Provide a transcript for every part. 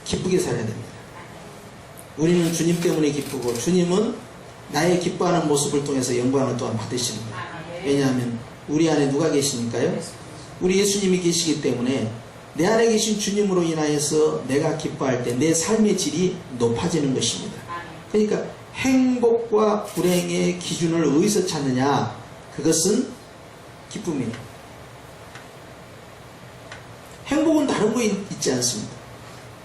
기쁘게 살아야 됩니다. 우리는 주님 때문에 기쁘고 주님은 나의 기뻐하는 모습을 통해서 영광을 또한 받으시는 거예요. 왜냐하면 우리 안에 누가 계시니까요? 우리 예수님이 계시기 때문에 내 안에 계신 주님으로 인하여서 내가 기뻐할 때 내 삶의 질이 높아지는 것입니다. 그러니까 행복과 불행의 기준을 어디서 찾느냐? 그것은 기쁨입니다. 행복은 다른 거 있지 않습니다.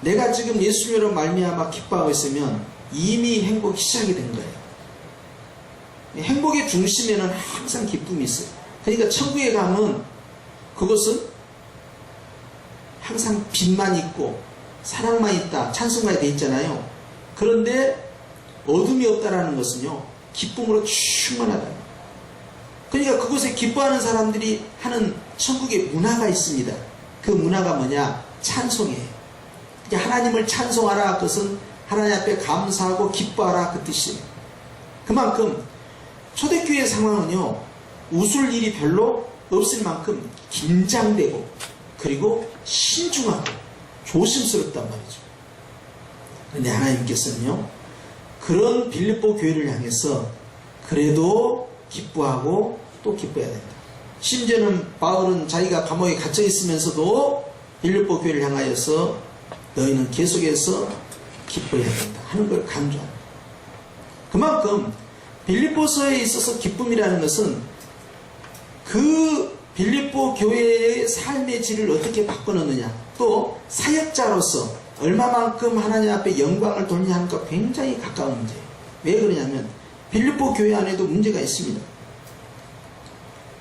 내가 지금 예수님으로 말미암아 기뻐하고 있으면 이미 행복이 시작이 된 거예요. 행복의 중심에는 항상 기쁨이 있어요. 그러니까 천국에 가면 그것은 항상 빛만 있고 사랑만 있다, 찬송가에 되어 있잖아요. 그런데 어둠이 없다라는 것은요, 기쁨으로 충만하다. 그러니까 그곳에 기뻐하는 사람들이 하는 천국의 문화가 있습니다. 그 문화가 뭐냐? 찬송이에요. 하나님을 찬송하라, 그것은 하나님 앞에 감사하고 기뻐하라, 그 뜻이에요. 그만큼 초대교회 상황은요, 웃을 일이 별로 없을 만큼 긴장되고 그리고 신중하고 조심스럽단 말이죠. 그런데 하나님께서는요, 그런 빌립보 교회를 향해서 그래도 기뻐하고 또 기뻐해야 된다. 심지어는 바울은 자기가 감옥에 갇혀 있으면서도 빌립보 교회를 향하여서 너희는 계속해서 기뻐해야 된다 하는 걸 강조합니다. 그만큼 빌립보서에 있어서 기쁨이라는 것은 그 빌립보 교회의 삶의 질을 어떻게 바꿔놓느냐, 또 사역자로서 얼마만큼 하나님 앞에 영광을 돌리냐 하는 것 굉장히 가까운 문제예요. 왜 그러냐면 빌립보 교회 안에도 문제가 있습니다.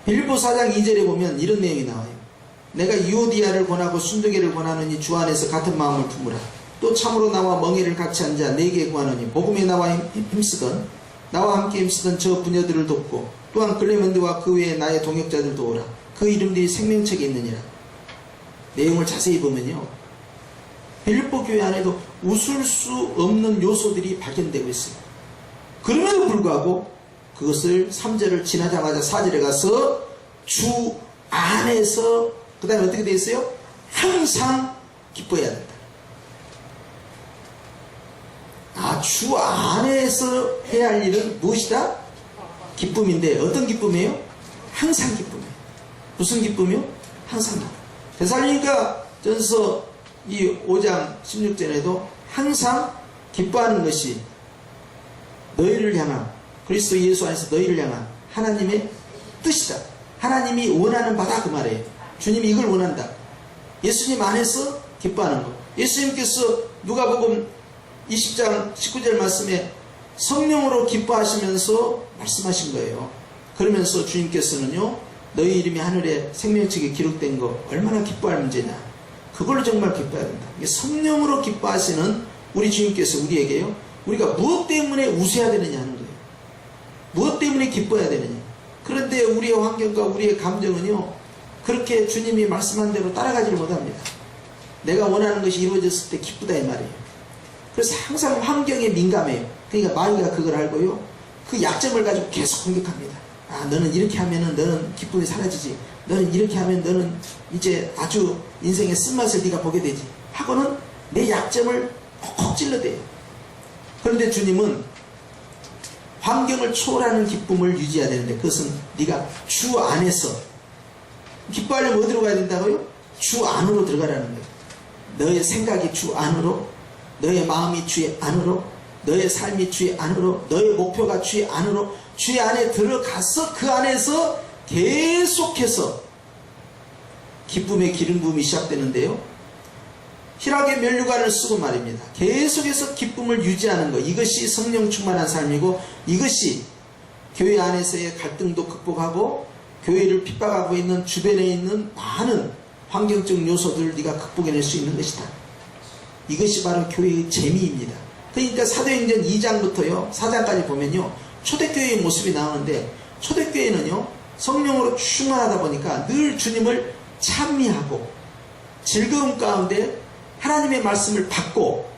빌립보 4장 2절에 보면 이런 내용이 나와요. 내가 유오디아를 권하고 순두개를 권하느니 주 안에서 같은 마음을 품으라. 또 참으로 나와 멍에를 같이 앉아 내게 구하노니 복음에 나와 힘쓰던 나와 함께 힘쓰던 저 부녀들을 돕고 또한 클레멘드와 그 외에 나의 동역자들도 오라. 그 이름들이 생명책에 있느니라. 내용을 자세히 보면요, 빌립보 교회 안에도 웃을 수 없는 요소들이 발견되고 있어요. 그럼에도 불구하고 그것을 3절을 지나자마자 4절에 가서 주 안에서, 그 다음에 어떻게 되어 있어요? 항상 기뻐해야 된다. 주 안에서 해야 할 일은 무엇이다? 기쁨인데 어떤 기쁨이에요? 항상 기쁨이에요. 무슨 기쁨이요? 항상 기쁨. 데살로니가 전서 이 5장 16절에도 항상 기뻐하는 것이 너희를 향한, 그리스도 예수 안에서 너희를 향한 하나님의 뜻이다. 하나님이 원하는 바다, 그 말이에요. 주님이 이걸 원한다. 예수님 안에서 기뻐하는 것. 예수님께서 누가복음 20장 19절 말씀에 성령으로 기뻐하시면서 말씀하신 거예요. 그러면서 주님께서는요, 너희 이름이 하늘에 생명책에 기록된 거 얼마나 기뻐할 문제냐. 그걸로 정말 기뻐해야 된다. 성령으로 기뻐하시는 우리 주님께서 우리에게요, 우리가 무엇 때문에 웃어야 되느냐 하는 거예요. 무엇 때문에 기뻐해야 되느냐. 그런데 우리의 환경과 우리의 감정은요, 그렇게 주님이 말씀한 대로 따라가지를 못합니다. 내가 원하는 것이 이루어졌을 때 기쁘다 이 말이에요. 그래서 항상 환경에 민감해요. 그러니까 마귀가 그걸 알고요, 그 약점을 가지고 계속 공격합니다. 너는 이렇게 하면은 너는 기쁨이 사라지지. 너는 이렇게 하면 너는 이제 아주 인생의 쓴맛을 네가 보게 되지. 하고는 내 약점을 콕콕 찔러대요. 그런데 주님은 환경을 초월하는 기쁨을 유지해야 되는데 그것은 네가 주 안에서 기뻐하려면 어디로 가야 된다고요? 주 안으로 들어가라는 거예요. 너의 생각이 주 안으로, 너의 마음이 주의 안으로, 너의 삶이 주의 안으로, 너의 목표가 주의 안으로, 주의 안에 들어가서 그 안에서 계속해서 기쁨의 기름 부음이 시작되는데요, 희락의 면류관을 쓰고 말입니다. 계속해서 기쁨을 유지하는 것, 이것이 성령 충만한 삶이고, 이것이 교회 안에서의 갈등도 극복하고 교회를 핍박하고 있는 주변에 있는 많은 환경적 요소들을 네가 극복해낼 수 있는 것이다. 이것이 바로 교회의 재미입니다. 그러니까 사도행전 2장부터요 4장까지 보면요, 초대교회의 모습이 나오는데, 초대교회는요 성령으로 충만하다 보니까 늘 주님을 찬미하고 즐거움 가운데 하나님의 말씀을 받고,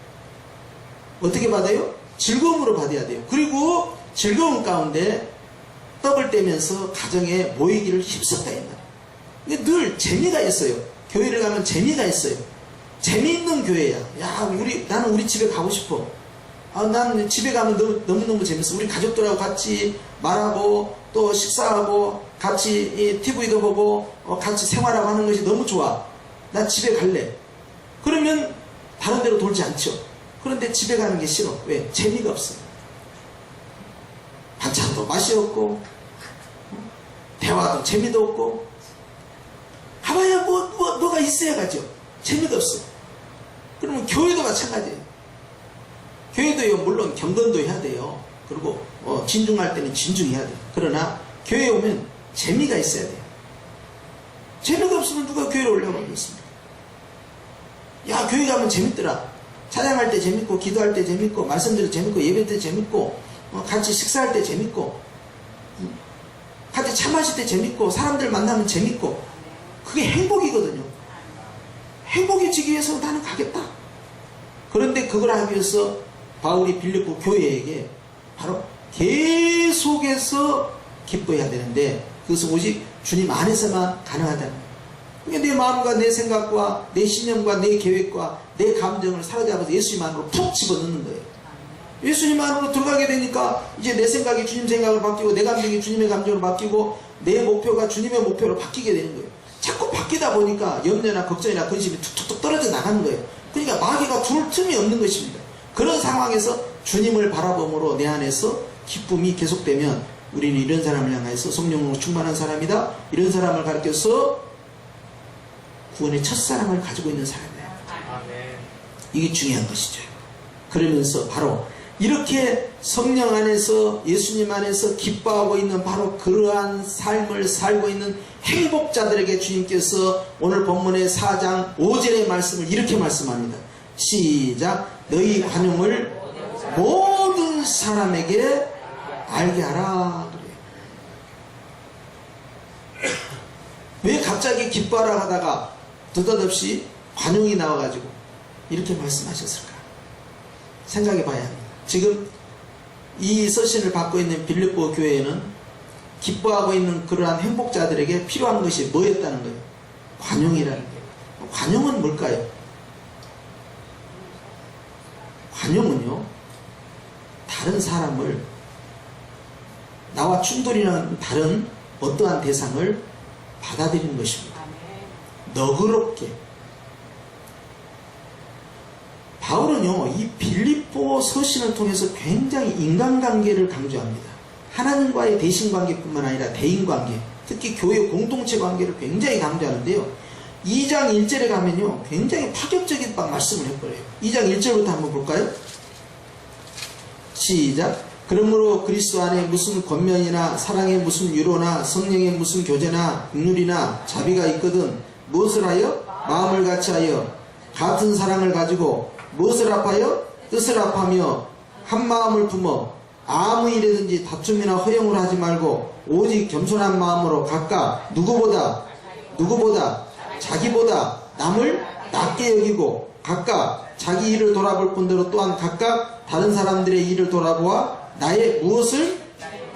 어떻게 받아요? 즐거움으로 받아야 돼요. 그리고 즐거움 가운데 떡을 떼면서 가정에 모이기를 힘썼다 이 말이에요. 늘 재미가 있어요. 교회를 가면 재미가 있어요. 재미있는 교회야. 야, 나는 우리 집에 가고 싶어. 난 집에 가면 너무너무 재밌어. 우리 가족들하고 같이 말하고, 또 식사하고, 같이 TV도 보고, 같이 생활하고 하는 것이 너무 좋아. 나 집에 갈래. 그러면 다른 데로 돌지 않죠. 그런데 집에 가는 게 싫어. 왜? 재미가 없어. 반찬도 맛이 없고, 대화도 재미도 없고, 가봐야 뭐가 있어야 가죠. 재미가 없어. 그러면 교회도 마찬가지예요. 교회도요, 물론 경건도 해야 돼요. 그리고 진중할 때는 진중해야 돼요. 그러나 교회에 오면 재미가 있어야 돼요. 재미가 없으면 누가 교회에 올려보겠습니까? 야, 교회 가면 재밌더라. 찬양할 때 재밌고, 기도할 때 재밌고, 말씀 들을 때 재밌고, 예배 때 재밌고, 같이 식사할 때 재밌고, 같이 차 마실 때 재밌고, 사람들 만나면 재밌고, 그게 행복이거든요. 행복해지기 위해서 나는 가겠다. 그런데 그걸 하기 위해서 바울이 빌립보 교회에게 바로 계속해서 기뻐해야 되는데, 그것은 오직 주님 안에서만 가능하다는 거예요. 그러니까 내 마음과 내 생각과 내 신념과 내 계획과 내 감정을 사로잡아서 예수님 안으로 푹 집어넣는 거예요. 예수님 안으로 들어가게 되니까 이제 내 생각이 주님 생각으로 바뀌고, 내 감정이 주님의 감정으로 바뀌고, 내 목표가 주님의 목표로 바뀌게 되는 거예요. 자꾸 바뀌다 보니까 염려나 걱정이나 근심이 툭툭툭 떨어져 나가는 거예요. 그러니까 마귀가 둘 틈이 없는 것입니다. 그런 상황에서 주님을 바라봄으로 내 안에서 기쁨이 계속되면 우리는 이런 사람을 향해서 성령으로 충만한 사람이다. 이런 사람을 가르쳐서 구원의 첫사랑을 가지고 있는 사람이에요. 이게 중요한 것이죠. 그러면서 바로 이렇게 성령 안에서, 예수님 안에서 기뻐하고 있는 바로 그러한 삶을 살고 있는 행복자들에게 주님께서 오늘 본문의 4장 5절의 말씀을 이렇게 말씀합니다. 시작. 너희 관용을 모든 사람에게 알게 하라. 그래요. 왜 갑자기 기뻐하라 하다가 느닷없이 관용이 나와가지고 이렇게 말씀하셨을까? 생각해 봐야 합니다. 지금 이 서신을 받고 있는 빌립보 교회에는 기뻐하고 있는 그러한 행복자들에게 필요한 것이 뭐였다는 거예요? 관용이라는 거예요. 관용은 뭘까요? 관용은요, 다른 사람을, 나와 충돌이 나는 다른 어떠한 대상을 받아들이는 것입니다. 너그럽게. 바울은요, 이 빌립보 서신을 통해서 굉장히 인간관계를 강조합니다. 하나님과의 대신관계뿐만 아니라 대인관계, 특히 교회 공동체 관계를 굉장히 강조하는데요. 2장 1절에 가면요, 굉장히 파격적인 말씀을 해버려요. 2장 1절부터 한번 볼까요? 시작. 그러므로 그리스도 안에 무슨 권면이나 사랑의 무슨 위로나 성령의 무슨 교제나 긍휼이나 자비가 있거든 무엇을 하여? 마음을 같이하여 같은 사랑을 가지고 무엇을 합하여? 뜻을 합하며 한 마음을 품어 아무 일이든지 다툼이나 허용을 하지 말고 오직 겸손한 마음으로 각각 누구보다 자기보다 남을 낮게 여기고 각각 자기 일을 돌아볼 뿐더러 또한 각각 다른 사람들의 일을 돌아보아 나의 무엇을?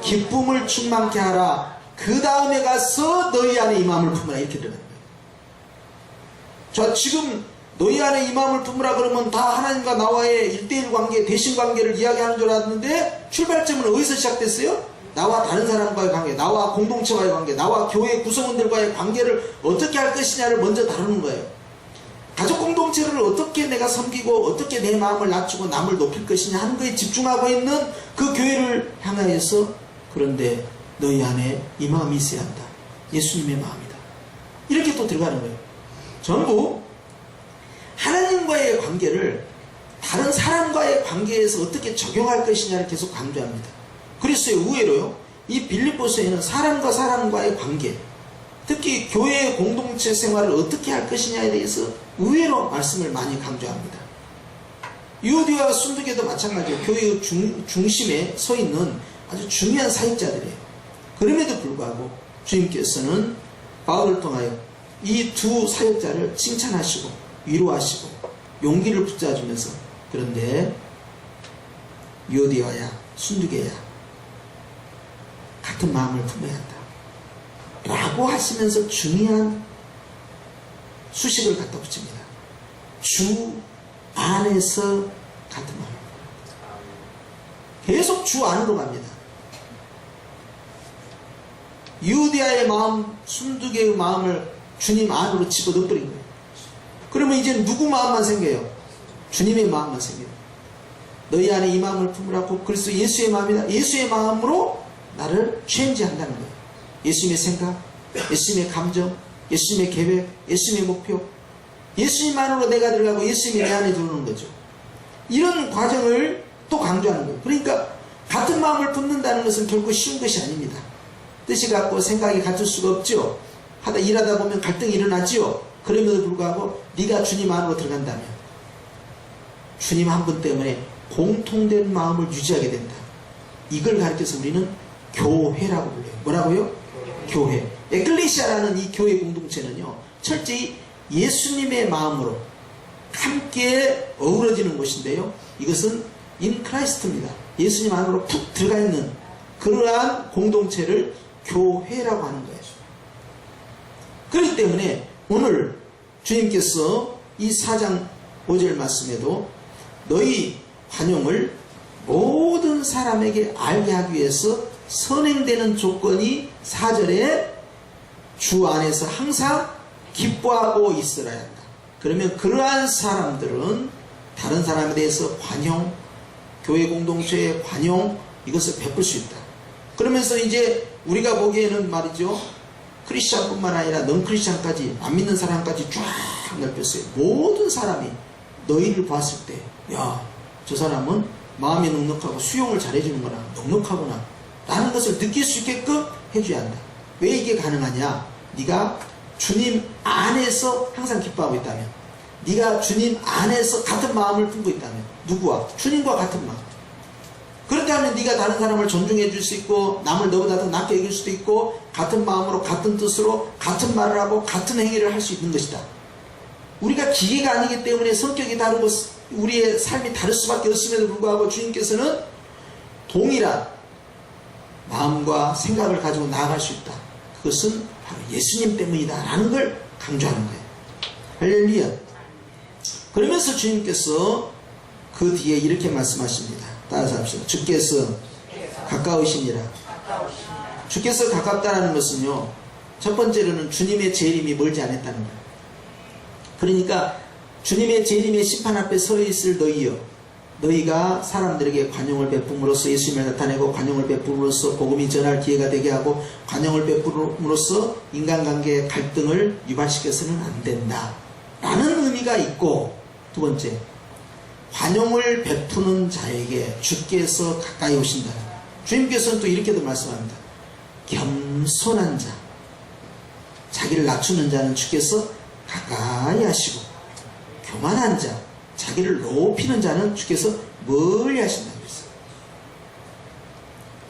기쁨을 충만케 하라. 그 다음에 가서 너희 안에 이 마음을 품으라. 이렇게 들어가는 거예요. 자, 지금 너희 안에 이 마음을 품으라 그러면 다 하나님과 나와의 1대1 관계, 대신 관계를 이야기하는 줄 알았는데 출발점은 어디서 시작됐어요? 나와 다른 사람과의 관계, 나와 공동체와의 관계, 나와 교회 구성원들과의 관계를 어떻게 할 것이냐를 먼저 다루는 거예요. 가족 공동체를 어떻게 내가 섬기고 어떻게 내 마음을 낮추고 남을 높일 것이냐 하는 거에 집중하고 있는 그 교회를 향하여서, 그런데 너희 안에 이 마음이 있어야 한다. 예수님의 마음이다. 이렇게 또 들어가는 거예요. 전부 하나님과의 관계를 다른 사람과의 관계에서 어떻게 적용할 것이냐를 계속 강조합니다. 그래서 의외로요, 이 빌립보서에는 사람과 사람과의 관계, 특히 교회의 공동체 생활을 어떻게 할 것이냐에 대해서 의외로 말씀을 많이 강조합니다. 유디와 순두개도 마찬가지예요. 교회의 중심에 서 있는 아주 중요한 사역자들이에요. 그럼에도 불구하고 주님께서는 바울을 통하여 이 두 사역자를 칭찬하시고 위로하시고 용기를 붙여주면서, 그런데 유디와야 순두개야 같은 마음을 품어야 한다 라고 하시면서 중요한 수식을 갖다 붙입니다. 주 안에서 같은 마음. 계속 주 안으로 갑니다. 유대아의 마음, 순두개의 마음을 주님 안으로 집어넣어버린 거예요. 그러면 이제 누구 마음만 생겨요? 주님의 마음만 생겨요. 너희 안에 이 마음을 품으라고. 그래서 예수의 마음이다. 예수의 마음으로 나를 체인지한다는 거예요. 예수님의 생각, 예수님의 감정, 예수님의 계획, 예수님의 목표, 예수님 안으로 내가 들어가고 예수님이 내 안에 들어오는 거죠. 이런 과정을 또 강조하는 거예요. 그러니까 같은 마음을 품는다는 것은 결코 쉬운 것이 아닙니다. 뜻이 같고 생각이 같을 수가 없죠. 일하다 보면 갈등이 일어나죠. 그럼에도 불구하고 네가 주님 안으로 들어간다면 주님 한 분 때문에 공통된 마음을 유지하게 된다. 이걸 가르쳐서 우리는 교회라고 불러요. 뭐라고요? 교회. 에클레시아라는 이 교회 공동체는요, 철저히 예수님의 마음으로 함께 어우러지는 곳인데요, 이것은 인 크라이스트입니다. 예수님 안으로 푹 들어가 있는 그러한 공동체를 교회라고 하는 거예요. 그렇기 때문에 오늘 주님께서 이 4장 5절 말씀에도 너희 관용을 모든 사람에게 알게 하기 위해서 선행되는 조건이 4절에 주 안에서 항상 기뻐하고 있어야 한다. 그러면 그러한 사람들은 다른 사람에 대해서 관용, 교회 공동체의 관용, 이것을 베풀 수 있다. 그러면서 이제 우리가 보기에는 말이죠, 크리스찬뿐만 아니라 넌 크리스찬까지, 안 믿는 사람까지 쫙 넓혔어요. 모든 사람이 너희를 봤을 때, 야, 저 사람은 마음이 넉넉하고 수용을 잘해주는구나, 넉넉하구나 라는 것을 느낄 수 있게끔 해줘야 한다. 왜 이게 가능하냐? 네가 주님 안에서 항상 기뻐하고 있다면, 네가 주님 안에서 같은 마음을 품고 있다면, 누구와? 주님과 같은 마음. 그렇다면 네가 다른 사람을 존중해 줄 수 있고, 남을 너보다 더 낮게 여길 수도 있고, 같은 마음으로 같은 뜻으로 같은 말을 하고 같은 행위를 할 수 있는 것이다. 우리가 기계가 아니기 때문에 성격이 다르고 우리의 삶이 다를 수밖에 없음에도 불구하고 주님께서는 동일한 마음과 생각을 가지고 나아갈 수 있다. 그것은 바로 예수님 때문이다 라는 걸 강조하는 거예요. 할렐루야. 그러면서 주님께서 그 뒤에 이렇게 말씀하십니다. 따라서 합시다. 주께서 가까우시니라. 주께서 가깝다는 것은요, 첫 번째로는 주님의 재림이 멀지 않았다는 거예요. 그러니까 주님의 재림의 심판 앞에 서 있을 너희여, 너희가 사람들에게 관용을 베품으로써 예수님을 나타내고 관용을 베품으로써 복음이 전할 기회가 되게 하고 관용을 베품으로써 인간관계의 갈등을 유발시켜서는 안 된다 라는 의미가 있고, 두 번째, 관용을 베푸는 자에게 주께서 가까이 오신다. 주님께서는 또 이렇게도 말씀합니다. 겸손한 자, 자기를 낮추는 자는 주께서 가까이 하시고, 교만한 자, 자기를 높이는 자는 주께서 멀리 하신다고 했어요.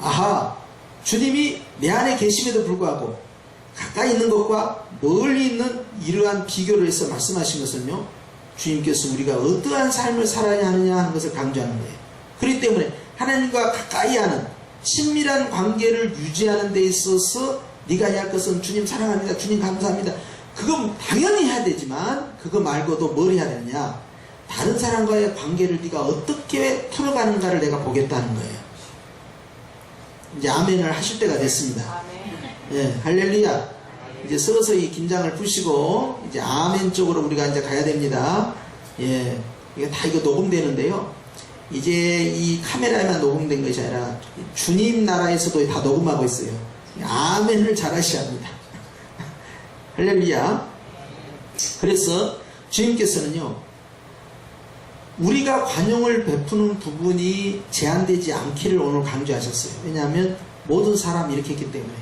아하, 주님이 내 안에 계심에도 불구하고 가까이 있는 것과 멀리 있는 이러한 비교를 해서 말씀하신 것은요, 주님께서 우리가 어떠한 삶을 살아야 하느냐 하는 것을 강조하는 거예요. 그렇기 때문에 하나님과 가까이 하는 친밀한 관계를 유지하는 데 있어서 네가 해야 할 것은 주님 사랑합니다, 주님 감사합니다, 그거 당연히 해야 되지만 그거 말고도 뭘 해야 되느냐, 다른 사람과의 관계를 네가 어떻게 풀어가는가를 내가 보겠다는 거예요. 이제 아멘을 하실 때가 됐습니다. 예, 할렐루야. 이제 서서히 긴장을 푸시고 이제 아멘 쪽으로 우리가 이제 가야 됩니다. 예, 이게 다 이거 녹음되는데요. 이제 이 카메라에만 녹음된 것이 아니라 주님 나라에서도 다 녹음하고 있어요. 아멘을 잘 하셔야 합니다. 할렐루야. 그래서 주님께서는요, 우리가 관용을 베푸는 부분이 제한되지 않기를 오늘 강조하셨어요. 왜냐하면 모든 사람이 이렇게 했기 때문에.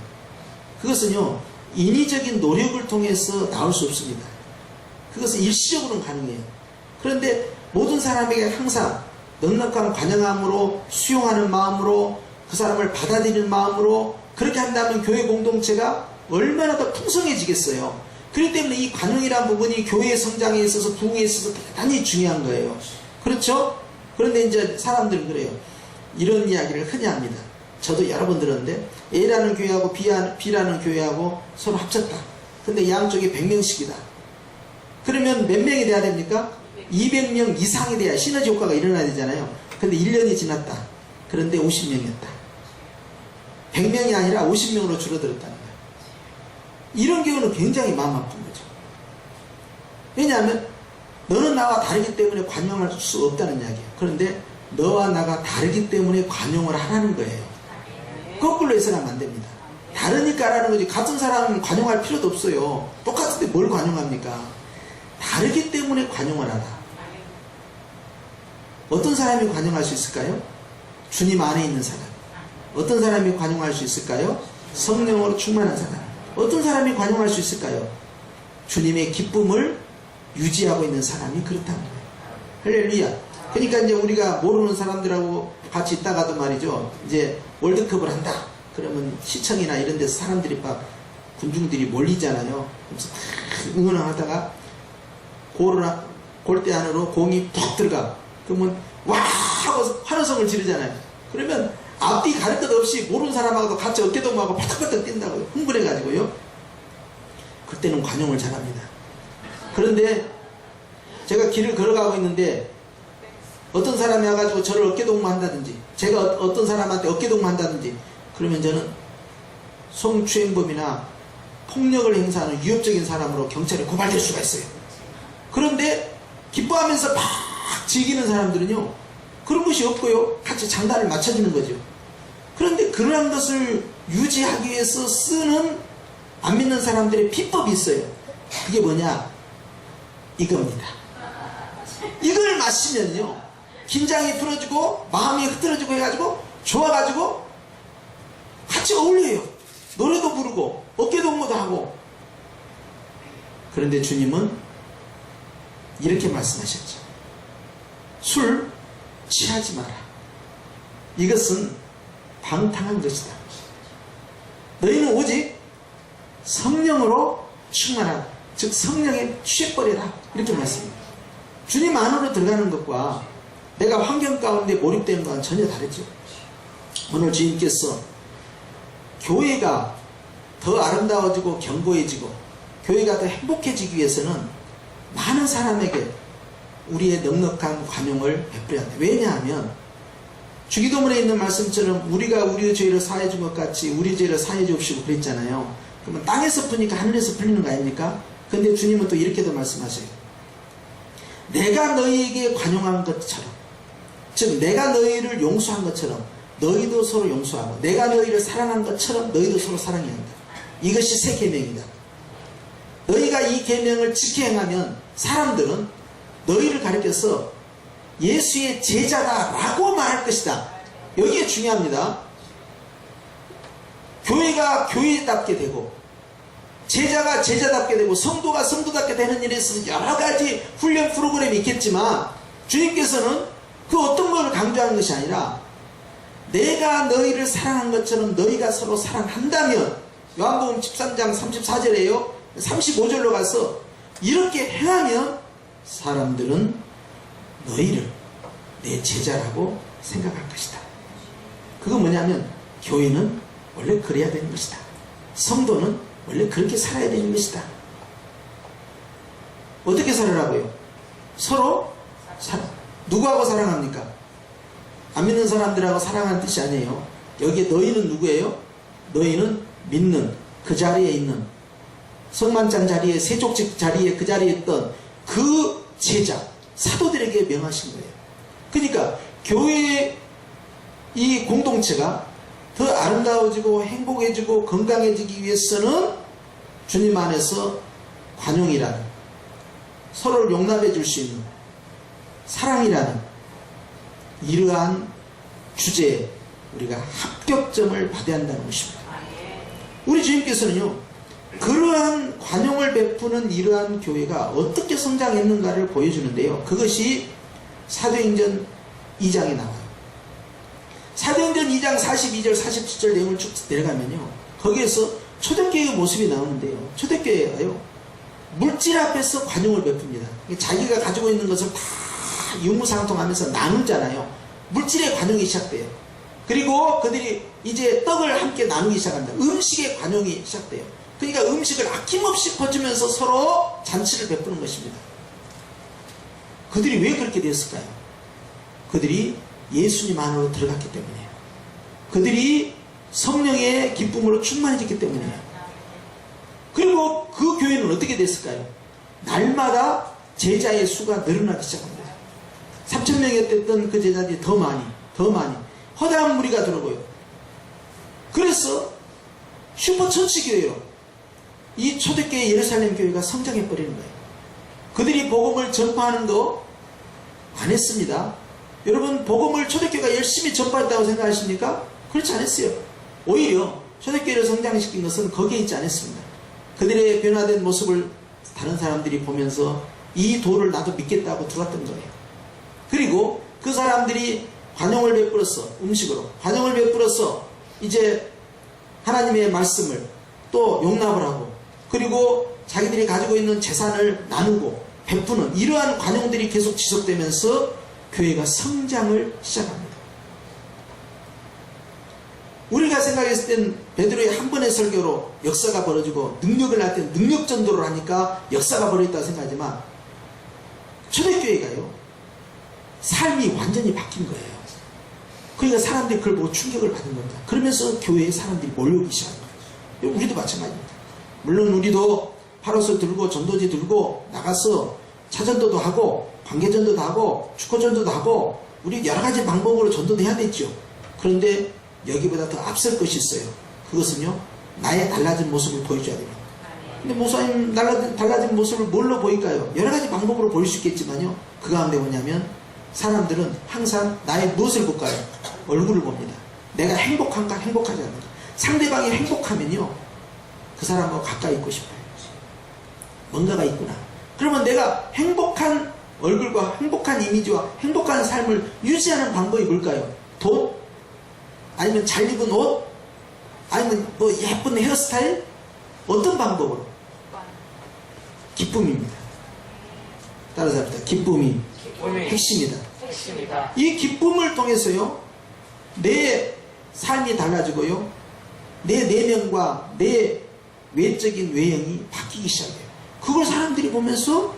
그것은요, 인위적인 노력을 통해서 나올 수 없습니다. 그것은 일시적으로는 가능해요. 그런데 모든 사람에게 항상 넉넉한 관용함으로, 수용하는 마음으로, 그 사람을 받아들이는 마음으로 그렇게 한다면 교회 공동체가 얼마나 더 풍성해지겠어요. 그렇기 때문에 이 관용이라는 부분이 교회의 성장에 있어서, 부흥에 있어서 대단히 중요한 거예요. 그렇죠? 그런데 이제 사람들은 그래요. 이런 이야기를 흔히 합니다. 저도 여러 번 들었는데, A라는 교회하고 B라는 교회하고 서로 합쳤다. 근데 양쪽이 100명씩이다. 그러면 몇 명이 돼야 됩니까? 200명 이상이 돼야 시너지 효과가 일어나야 되잖아요. 근데 1년이 지났다. 그런데 50명이었다. 100명이 아니라 50명으로 줄어들었다는 거예요. 이런 경우는 굉장히 마음 아픈 거죠. 왜냐하면 너는 나와 다르기 때문에 관용할 수 없다는 이야기예요. 그런데 너와 나가 다르기 때문에 관용을 하라는 거예요. 거꾸로 해석하면 안 됩니다. 다르니까라는 거지. 같은 사람은 관용할 필요도 없어요. 똑같은데 뭘 관용합니까? 다르기 때문에 관용을 하라. 어떤 사람이 관용할 수 있을까요? 주님 안에 있는 사람. 어떤 사람이 관용할 수 있을까요? 성령으로 충만한 사람. 어떤 사람이 관용할 수 있을까요? 주님의 기쁨을 유지하고 있는 사람이 그렇다는 거예요. 할렐루야. 그러니까 이제 우리가 모르는 사람들하고 같이 있다가도 말이죠. 이제 월드컵을 한다. 그러면 시청이나 이런 데서 사람들이 막 군중들이 몰리잖아요. 그래서 응원을 하다가 골대 안으로 공이 푹 들어가. 그러면 와 하고 환호성을 지르잖아요. 그러면 앞뒤 가릴 것 없이 모르는 사람하고도 같이 어깨동무하고 바닥바닥 뛴다고요. 흥분해가지고요. 그때는 관용을 잘합니다. 그런데 제가 길을 걸어가고 있는데 어떤 사람이 와가지고 저를 어깨동무 한다든지 제가 어떤 사람한테 어깨동무 한다든지 그러면 저는 성추행범이나 폭력을 행사하는 위협적인 사람으로 경찰에 고발될 수가 있어요. 그런데 기뻐하면서 막 즐기는 사람들은요 그런 것이 없고요 같이 장단을 맞춰주는 거죠. 그런데 그러한 것을 유지하기 위해서 쓰는 안 믿는 사람들의 비법이 있어요. 그게 뭐냐? 이겁니다. 이걸 마시면요 긴장이 풀어지고 마음이 흐트러지고 해가지고 좋아가지고 같이 어울려요. 노래도 부르고 어깨동무도 하고. 그런데 주님은 이렇게 말씀하셨죠. 술 취하지 마라. 이것은 방탕한 것이다. 너희는 오직 성령으로 충만하라. 즉 성령에 취해버려라. 이렇게 말씀합니다. 주님 안으로 들어가는 것과 내가 환경 가운데 몰입되는 것은 전혀 다르죠. 오늘 주님께서 교회가 더 아름다워지고 견고해지고 교회가 더 행복해지기 위해서는 많은 사람에게 우리의 넉넉한 관용을 베풀어야 한다. 왜냐하면 주기도문에 있는 말씀처럼 우리가 우리의 죄를 사해 준 것 같이 우리 죄를 사해 주옵시고 그랬잖아요. 그러면 땅에서 푸니까 하늘에서 풀리는 거 아닙니까? 근데 주님은 또 이렇게도 말씀하셔요. 내가 너희에게 관용한 것처럼, 즉 내가 너희를 용서한 것처럼 너희도 서로 용서하고 내가 너희를 사랑한 것처럼 너희도 서로 사랑해야 한다. 이것이 새 계명이다. 너희가 이 계명을 지켜 행하면 사람들은 너희를 가리켜서 예수의 제자다라고 말할 것이다. 여기에 중요합니다. 교회가 교회답게 되고 제자가 제자답게 되고 성도가 성도답게 되는 일에 있어서 여러 가지 훈련 프로그램이 있겠지만 주님께서는 그 어떤 것을 강조하는 것이 아니라 내가 너희를 사랑한 것처럼 너희가 서로 사랑한다면 요한복음 13장 34절에요 35절로 가서 이렇게 행하면 사람들은 너희를 내 제자라고 생각할 것이다. 그건 뭐냐면 교회는 원래 그래야 되는 것이다. 성도는 원래 그렇게 살아야 되는 것이다. 어떻게 살으라고요? 서로 사랑. 누구하고 사랑합니까? 안 믿는 사람들하고 사랑하는 뜻이 아니에요. 여기에 너희는 누구예요? 너희는 믿는 그 자리에 있는 성만찬 자리에 세족집 자리에 그 자리에 있던 그 제자 사도들에게 명하신 거예요. 그러니까 교회의 이 공동체가 더 아름다워지고 행복해지고 건강해지기 위해서는 주님 안에서 관용이라는 서로를 용납해 줄 수 있는 사랑이라는 이러한 주제에 우리가 합격점을 받아야 한다는 것입니다. 우리 주님께서는요 그러한 관용을 베푸는 이러한 교회가 어떻게 성장했는가를 보여주는데요. 그것이 사도행전 2장에 나와요. 사도행전 2장 42절 47절 내용을 쭉 내려가면요 거기에서 초대교회의 모습이 나오는데요. 초대교회가요 물질 앞에서 관용을 베풉니다. 자기가 가지고 있는 것을 다 유무상통하면서 나누잖아요. 물질의 관용이 시작돼요. 그리고 그들이 이제 떡을 함께 나누기 시작합니다. 음식의 관용이 시작돼요. 그러니까 음식을 아낌없이 퍼주면서 서로 잔치를 베푸는 것입니다. 그들이 왜 그렇게 되었을까요? 그들이 예수님 안으로 들어갔기 때문이에요. 그들이 성령의 기쁨으로 충만해졌기 때문이에요. 그리고 그 교회는 어떻게 됐을까요? 날마다 제자의 수가 늘어나기 시작합니다. 3,000명이었던 그 제자들이 더 많이 허다한 무리가 들어오고요. 그래서 슈퍼천치교회로 이 초대교회 예루살렘 교회가 성장해버리는 거예요. 그들이 복음을 전파하는 거 안 했습니다. 여러분, 복음을 초대교회가 열심히 전파했다고 생각하십니까? 그렇지 않았어요. 오히려 초대교회를 성장시킨 것은 거기에 있지 않았습니다. 그들의 변화된 모습을 다른 사람들이 보면서 이 도를 나도 믿겠다고 들어왔던 거예요. 그리고 그 사람들이 관용을 베풀어서, 음식으로 관용을 베풀어서 이제 하나님의 말씀을 또 용납을 하고, 그리고 자기들이 가지고 있는 재산을 나누고 베푸는 이러한 관용들이 계속 지속되면서 교회가 성장을 시작합니다. 우리가 생각했을 땐 베드로의 한 번의 설교로 역사가 벌어지고, 능력을 할 땐 능력 전도를 하니까 역사가 벌어졌다고 생각하지만, 초대교회가요, 삶이 완전히 바뀐 거예요. 그러니까 사람들이 그걸 보고 충격을 받은 겁니다. 그러면서 교회에 사람들이 몰려오기 시작한 거예요. 우리도 마찬가지입니다. 물론 우리도 파로스 들고 전도지 들고 나가서 차전도도 하고 관계전도도 하고 축구전도도 하고 우리 여러 가지 방법으로 전도도 해야 되죠. 그런데 여기보다 더 앞설 것이 있어요. 그것은요, 나의 달라진 모습을 보여줘야 됩니다. 근데 목사님 달라진 모습을 뭘로 보일까요? 여러 가지 방법으로 보일 수 있겠지만요, 그 가운데 뭐냐면 사람들은 항상 나의 무엇을 볼까요? 얼굴을 봅니다. 내가 행복한가 행복하지 않는가. 상대방이 행복하면요, 그 사람하고 가까이 있고 싶어요. 뭔가가 있구나. 그러면 내가 행복한 얼굴과 행복한 이미지와 행복한 삶을 유지하는 방법이 뭘까요? 돈? 아니면 잘 입은 옷? 아니면 뭐 예쁜 헤어스타일? 어떤 방법으로? 기쁨입니다. 따라서 합니다. 기쁨이 핵심이다. 이 기쁨을 통해서요, 내 삶이 달라지고요, 내 내면과 내 외적인 외형이 바뀌기 시작해요. 그걸 사람들이 보면서,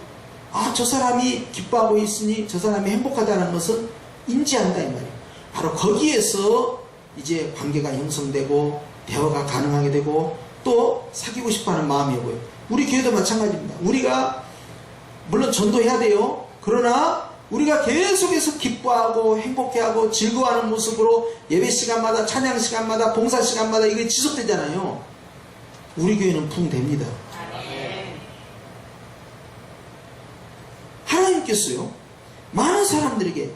아, 저 사람이 기뻐하고 있으니 저 사람이 행복하다는 것은 인지한다, 이 말이에요. 바로 거기에서 이제 관계가 형성되고 대화가 가능하게 되고 또 사귀고 싶어하는 마음이 오고요. 우리 교회도 마찬가지입니다. 우리가 물론 전도해야 돼요. 그러나 우리가 계속해서 기뻐하고 행복해하고 즐거워하는 모습으로 예배 시간마다, 찬양 시간마다, 봉사 시간마다 이게 지속되잖아요. 우리 교회는 부흥됩니다. 하나님께서요, 많은 사람들에게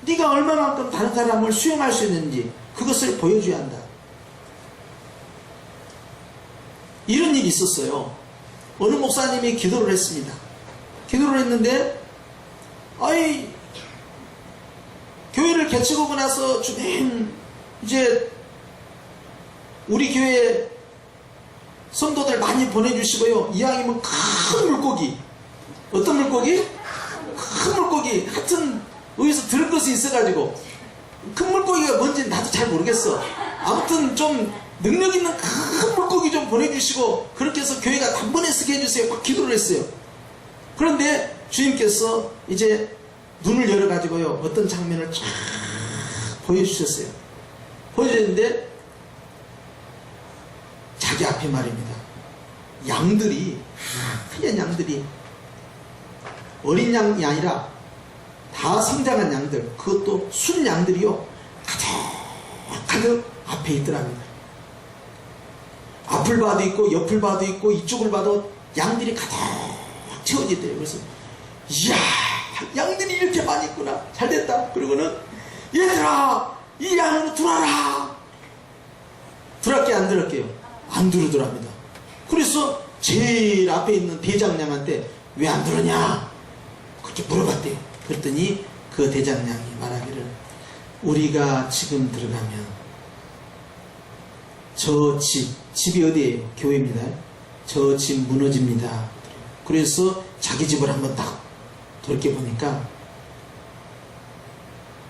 네가 얼마만큼 다른 사람을 수용할 수 있는지 그것을 보여줘야 한다. 이런 일이 있었어요. 어느 목사님이 기도를 했습니다. 기도를 했는데, 아이, 교회를 개척하고 나서 주님, 이제 우리 교회 성도들 많이 보내주시고요, 이왕이면 큰 물고기, 어떤 물고기? 큰 물고기, 하여튼 어디서 들을 것이 있어가지고, 큰 물고기가 뭔지 나도 잘 모르겠어. 아무튼 좀 능력 있는 큰 물고기 좀 보내주시고, 그렇게 해서 교회가 단번에 쓰게 해주세요. 막 기도를 했어요. 그런데 주님께서 이제 눈을 열어가지고요, 어떤 장면을 쫙 보여주셨어요. 보여주셨는데, 자기 앞에 말입니다. 양들이, 하얀 양들이, 어린 양이 아니라 다 성장한 양들, 그것도 순 양들이요, 가득 앞에 있더랍니다. 앞을 봐도 있고 옆을 봐도 있고 이쪽을 봐도 양들이 가득 채워지더래요. 그래서 이야, 양들이 이렇게 많이 있구나, 잘됐다. 그러고는 얘들아, 이 양으로 들어와라. 들어갈게 안 들어갈게요? 안 들어오더랍니다. 그래서 제일 앞에 있는 대장량한테 왜 안 들어오냐 그렇게 물어봤대요. 그랬더니 그 대장량이 말하기를, 우리가 지금 들어가면 저 집이 어디예요? 교회입니다. 저 집 무너집니다. 그래서 자기 집을 한번 딱 돌이켜보니까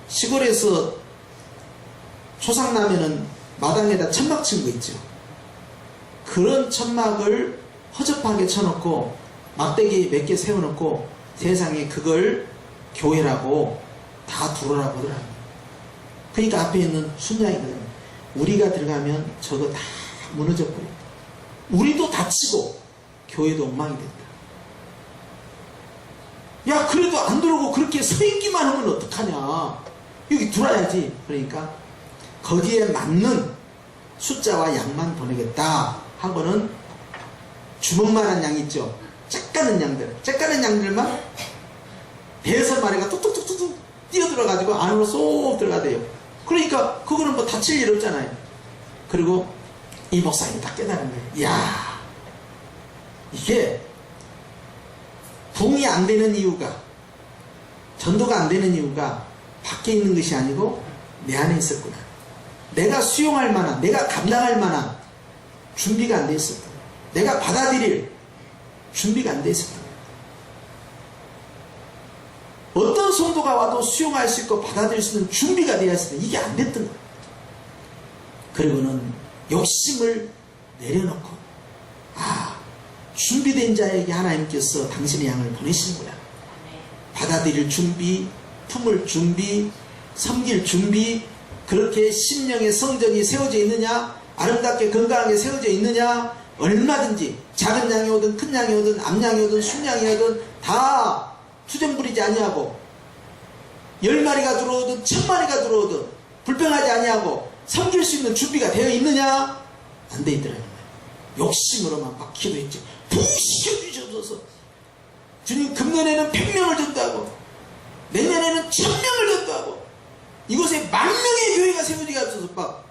시골에서 초상나면은 마당에다 천막 친 거 있죠. 그런 천막을 허접하게 쳐놓고 막대기 몇 개 세워놓고 세상에 그걸 교회라고 다 들어오라고 하더라고요. 그러니까 앞에 있는 순장이거든요. 우리가 들어가면 저거 다 무너져 버립니다. 우리도 다치고 교회도 엉망이 된다. 야, 그래도 안 들어오고 그렇게 서 있기만 하면 어떡하냐. 여기 들어와야지. 그러니까 거기에 맞는 숫자와 양만 보내겠다 하고는 주먹만한 양 있죠. 짝가는 양들. 짝가는 양들만 대여섯 마리가 뚝뚝뚝뚝 뛰어들어가지고 안으로 쏙 들어가대요. 그러니까 그거는 뭐 다칠 일 없잖아요. 그리고 이 목사님이 딱 깨달은 거예요. 이야, 이게 부흥이 안 되는 이유가, 전도가 안 되는 이유가 밖에 있는 것이 아니고 내 안에 있었구나. 내가 수용할 만한, 내가 감당할 만한 준비가 안 돼 있었다. 내가 받아들일 준비가 안 돼 있었다. 어떤 성도가 와도 수용할 수 있고 받아들일 수 있는 준비가 되어 있었다. 이게 안 됐던 거예요. 그리고는 욕심을 내려놓고, 아, 준비된 자에게 하나님께서 당신의 양을 보내시는구나. 받아들일 준비, 품을 준비, 섬길 준비, 그렇게 심령의 성전이 세워져 있느냐, 아름답게 건강하게 세워져 있느냐, 얼마든지 작은 양이 오든 큰 양이 오든 암양이 오든 순양이 오든 다 투정 부리지 아니하고, 10마리가 들어오든 1000마리가 들어오든 불평하지 아니하고 섬길 수 있는 준비가 되어 있느냐? 안 돼 있더라고요. 욕심으로만 막 기도했죠. 부시켜 주셔서 주님, 금년에는 100명을 전도하고 내년에는 1000명을 전도하고 이곳에 10,000명의 교회가 세워지게 하셔서 막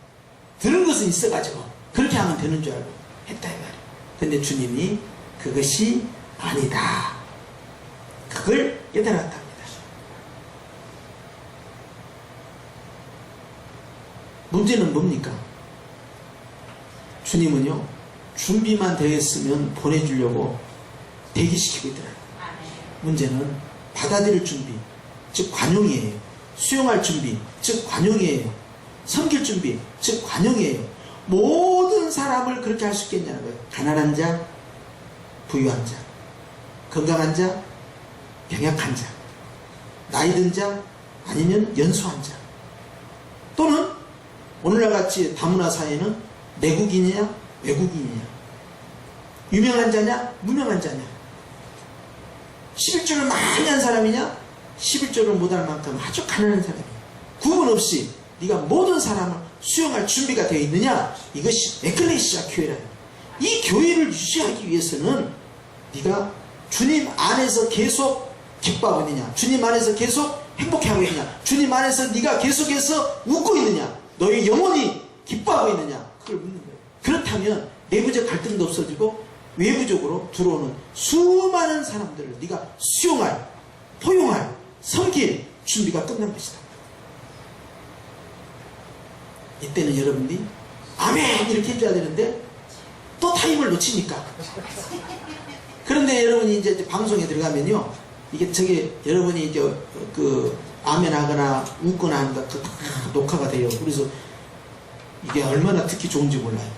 들은 것은 있어가지고 그렇게 하면 되는 줄 알고 했다 이 말이에요. 근데 주님이 그것이 아니다. 그걸 깨달았답니다. 문제는 뭡니까? 주님은요, 준비만 되어 있으면 보내주려고 대기시키고 있더라고요. 문제는 받아들일 준비, 즉 관용이에요. 수용할 준비, 즉 관용이에요. 섬길 준비, 즉 관용이에요. 모든 사람을 그렇게 할 수 있겠냐는 거예요. 가난한 자, 부유한 자, 건강한 자, 병약한 자, 나이 든 자, 아니면 연소한 자, 또는 오늘날 같이 다문화 사회는 내국인이냐 외국인이냐, 유명한 자냐 무명한 자냐, 11조를 많이 한 사람이냐 11조를 못할 만큼 아주 가난한 사람이냐, 구분 없이 네가 모든 사람을 수용할 준비가 되어 있느냐. 이것이 에클레시아 교회라. 이 교회를 유지하기 위해서는 네가 주님 안에서 계속 기뻐하고 있느냐, 주님 안에서 계속 행복해하고 있느냐, 주님 안에서 네가 계속해서 웃고 있느냐, 너의 영혼이 기뻐하고 있느냐, 그걸 묻는 거예요. 그렇다면 내부적 갈등도 없어지고 외부적으로 들어오는 수많은 사람들을 네가 수용할, 포용할, 섬길 준비가 끝난 것이다. 이때는 여러분들이 아멘 이렇게 해줘야 되는데 또 타임을 놓치니까. 그런데 여러분이 이제 방송에 들어가면요, 이게 저게 여러분이 이제 그 아멘 하거나 웃거나 하는 거 녹화가 돼요. 그래서 이게 얼마나 듣기 좋은지 몰라요.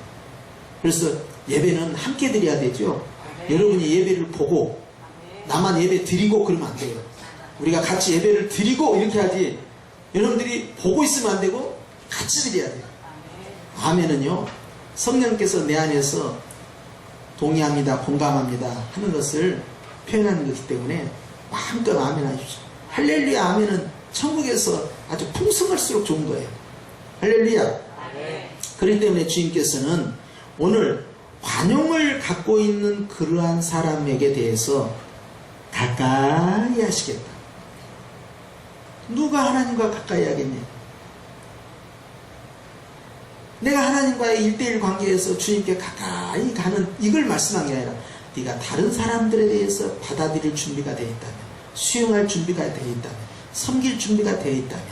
그래서 예배는 함께 드려야 되죠. 여러분이 예배를 보고 나만 예배 드리고 그러면 안 돼요. 우리가 같이 예배를 드리고 이렇게 하지, 여러분들이 보고 있으면 안 되고 같이 드려야 돼요. 아멘은요, 성령께서 내 안에서 동의합니다, 공감합니다 하는 것을 표현하는 것이기 때문에 마음껏 아멘 하십시오. 할렐루야 아멘은 천국에서 아주 풍성할수록 좋은 거예요. 할렐루야. 그렇기 때문에 주님께서는 오늘 관용을 갖고 있는 그러한 사람에게 대해서 가까이 하시겠다. 누가 하나님과 가까이 하겠냐? 내가 하나님과의 1대1 관계에서 주님께 가까이 가는 이걸 말씀한 게 아니라 네가 다른 사람들에 대해서 받아들일 준비가 되어 있다면, 수용할 준비가 되어 있다면, 섬길 준비가 되어 있다면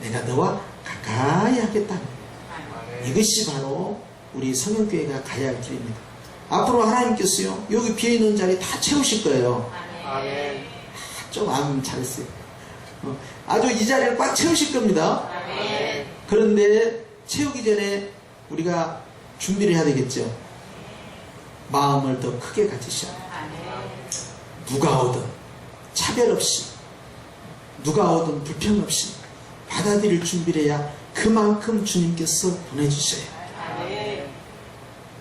내가 너와 가까이 하겠다는 거예요. 이것이 바로 우리 성령교회가 가야 할 길입니다. 앞으로 하나님께서요, 여기 비어있는 자리 다 채우실 거예요. 아멘. 좀 아멘 잘했어요. 아주 이 자리를 꽉 채우실 겁니다. 아멘. 그런데 채우기 전에 우리가 준비를 해야 되겠죠. 마음을 더 크게 가지셔야 돼요. 누가 오든 차별 없이 누가 오든 불평 없이 받아들일 준비를 해야 그만큼 주님께서 보내주셔요.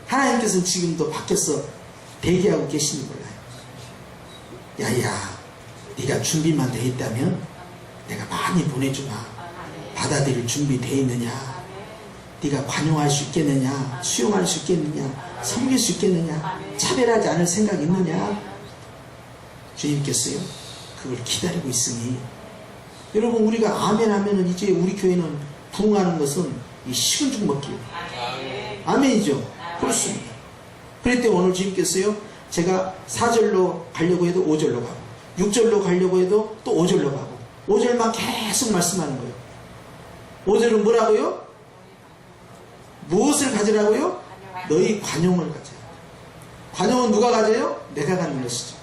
하나님께서는 지금도 밖에서 대기하고 계시는 몰라요. 야야, 네가 준비만 돼 있다면 내가 많이 보내주마. 받아들일 준비 돼 있느냐? 네가 관용할 수 있겠느냐? 수용할 수 있겠느냐? 섬길 수 있겠느냐? 차별하지 않을 생각 있느냐? 주님께서요, 그걸 기다리고 있으니, 여러분, 우리가 아멘 하면은 이제 우리 교회는 부흥하는 것은 이 식은 죽 먹기예요. 아멘이죠? 그렇습니다. 그럴 때 오늘 주님께서요, 제가 4절로 가려고 해도 5절로 가고, 6절로 가려고 해도 또 5절로 가고, 5절만 계속 말씀하는 거예요. 5절은 뭐라고요? 무엇을 가지라고요? 너희 관용을 가져야. 관용은 누가 가져요? 내가 갖는 것이죠.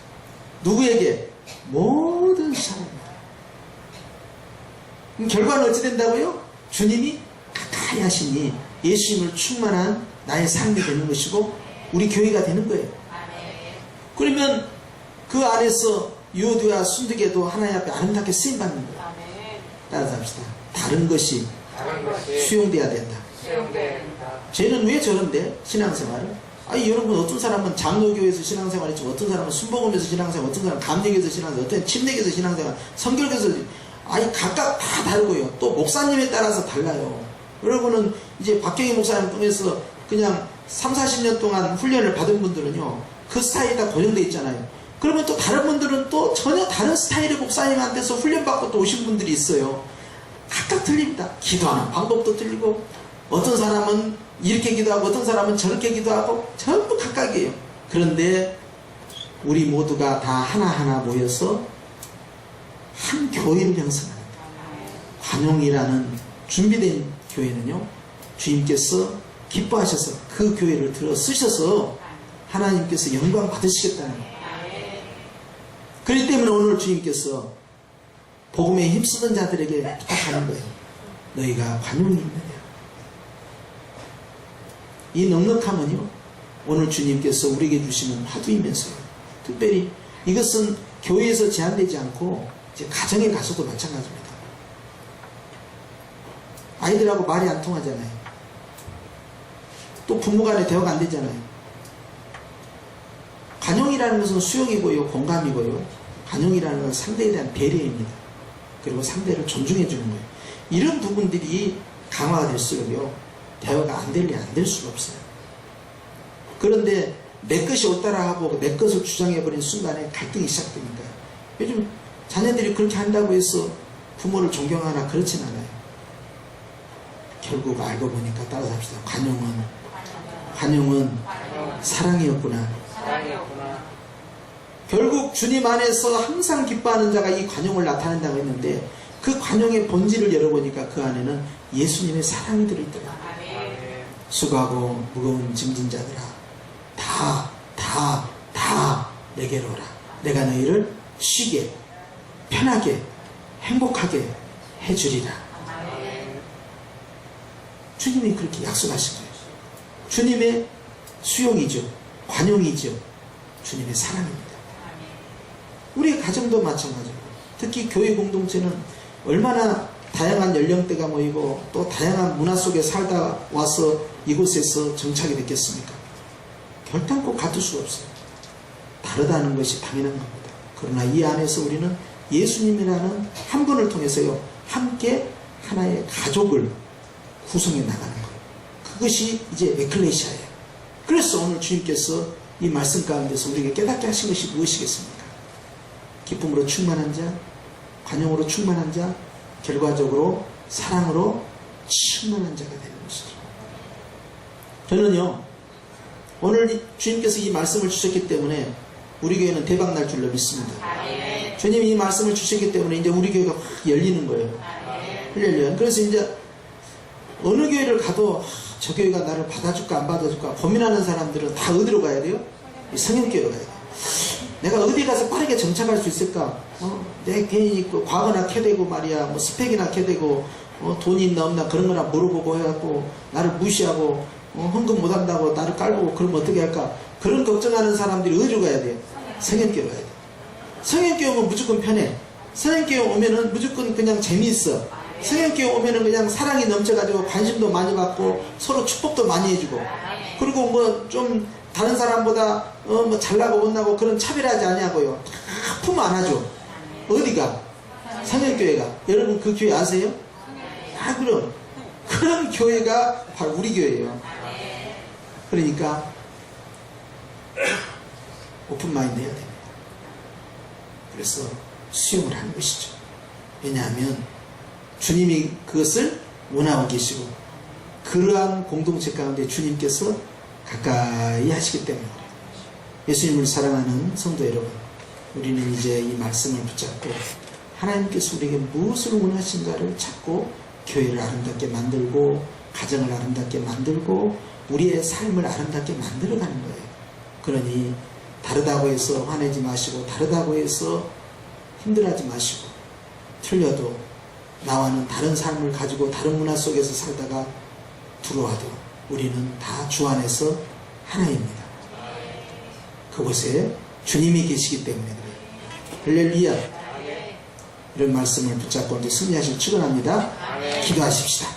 누구에게? 모든 사람입니다. 그럼 결과는 어찌 된다고요? 주님이 가까이 하시니 예수님을 충만한 나의 삶이 되는 것이고 우리 교회가 되는 거예요. 그러면 그 안에서 유오드와 순득에도 하나님 앞에 아름답게 쓰임받는 거예요. 따라서 합시다. 다른 것이 수용돼야 된다. 쟤는 왜 저런데? 신앙생활을? 아니 여러분, 어떤 사람은 장로교에서 신앙생활했지, 어떤 사람은 순복음에서 신앙생활, 어떤 사람은 감리교에서 신앙생활, 어떤 침례교에서 신앙생활, 성결교에서, 아니 각각 다 다르고요. 또 목사님에 따라서 달라요. 여러분은 이제 박경희 목사님 통해서 그냥 3, 40년 동안 훈련을 받은 분들은요, 그 스타일이 다 고정되어 있잖아요. 그러면 또 다른 분들은 또 전혀 다른 스타일의 목사님한테서 훈련받고 또 오신 분들이 있어요. 각각 틀립니다. 기도하는 방법도 틀리고, 어떤 사람은 이렇게 기도하고 어떤 사람은 저렇게 기도하고 전부 각각이에요. 그런데 우리 모두가 다 하나하나 모여서 한 교회를 형성합니다. 관용이라는 준비된 교회는요, 주님께서 기뻐하셔서 그 교회를 들어 쓰셔서 하나님께서 영광 받으시겠다는 거예요. 그렇기 때문에 오늘 주님께서 복음에 힘쓰는 자들에게 부탁하는 거예요. 너희가 관용이 있느냐? 이 넉넉함은요, 오늘 주님께서 우리에게 주시는 화두이면서요, 특별히 이것은 교회에서 제한되지 않고 이제 가정에 가서도 마찬가지입니다. 아이들하고 말이 안 통하잖아요. 또 부부 간에 대화가 안 되잖아요. 관용이라는 것은 수용이고요, 공감이고요. 관용이라는 것은 상대에 대한 배려입니다. 그리고 상대를 존중해 주는 거예요. 이런 부분들이 강화가 될수록요, 대화가 안 될 수가 없어요. 그런데 내 것이 옳다라 하고 내 것을 주장해버린 순간에 갈등이 시작됩니다. 요즘 자녀들이 그렇게 한다고 해서 부모를 존경하나 그렇진 않아요. 결국 알고 보니까 따라서 합시다. 관용은 사랑이었구나. 결국 주님 안에서 항상 기뻐하는 자가 이 관용을 나타낸다고 했는데, 그 관용의 본질을 열어보니까 그 안에는 예수님의 사랑이 들어있더라. 수고하고 무거운 짐진 자들아, 다 내게로 오라. 내가 너희를 쉬게, 편하게, 행복하게 해주리라. 주님이 그렇게 약속하신 거예요. 주님의 수용이죠, 관용이죠, 주님의 사랑입니다. 우리 가정도 마찬가지고, 특히 교회 공동체는 얼마나 다양한 연령대가 모이고 또 다양한 문화 속에 살다 와서 이곳에서 정착이 됐겠습니까? 결단코 같을 수가 없어요. 다르다는 것이 당연한 겁니다. 그러나 이 안에서 우리는 예수님이라는 한 분을 통해서요, 함께 하나의 가족을 구성해 나가는 거예요. 그것이 이제 에클레시아예요. 그래서 오늘 주님께서 이 말씀 가운데서 우리에게 깨닫게 하신 것이 무엇이겠습니까? 기쁨으로 충만한 자, 관용으로 충만한 자, 결과적으로 사랑으로 충만한 자가 되는 것이죠. 저는요, 오늘 주님께서 이 말씀을 주셨기 때문에 우리 교회는 대박 날 줄로 믿습니다. 주님이 이 말씀을 주셨기 때문에 이제 우리 교회가 확 열리는 거예요. 열려요. 그래서 이제 어느 교회를 가도 저 교회가 나를 받아줄까 안 받아줄까 고민하는 사람들은 다 어디로 가야 돼요? 성형교회로 가야 돼요. 내가 어디 가서 빠르게 정착할 수 있을까? 내 괜히 과거나 캐대고 말이야, 뭐 스펙이나 캐대고, 돈이 있나 없나 그런 거나 물어보고 해갖고 나를 무시하고 헌금 못한다고 나를 깔고 그러면 어떻게 할까? 그런 걱정하는 사람들이 어디로 가야 돼요? 성형교회로 가야 돼요. 성형교회 오면 무조건 편해. 성령교회 오면은 무조건 그냥 재미있어. 성령교회 오면은 그냥 사랑이 넘쳐가지고 관심도 많이 받고 서로 축복도 많이 해주고, 그리고 뭐 좀 다른 사람보다 뭐 잘나고 못나고 그런 차별하지 아니하고요. 다 품 안아줘. 어디가? 성령교회가. 여러분 그 교회 아세요? 아, 그럼 그런 교회가 바로 우리 교회예요. 그러니까 오픈마인드 해야 됩니다. 그래서 수용을 하는 것이죠. 왜냐하면 주님이 그것을 원하고 계시고 그러한 공동체 가운데 주님께서 가까이 하시기 때문에 그래요. 예수님을 사랑하는 성도 여러분, 우리는 이제 이 말씀을 붙잡고 하나님께서 우리에게 무엇을 원하신가를 찾고 교회를 아름답게 만들고 가정을 아름답게 만들고 우리의 삶을 아름답게 만들어가는 거예요. 그러니 다르다고 해서 화내지 마시고 다르다고 해서 힘들어하지 마시고, 틀려도 나와는 다른 삶을 가지고 다른 문화 속에서 살다가 들어와도 우리는 다 주 안에서 하나입니다. 그곳에 주님이 계시기 때문에 그래요. 할렐루야. 이런 말씀을 붙잡고 이제 승리하실 축원합니다. 기도하십시다.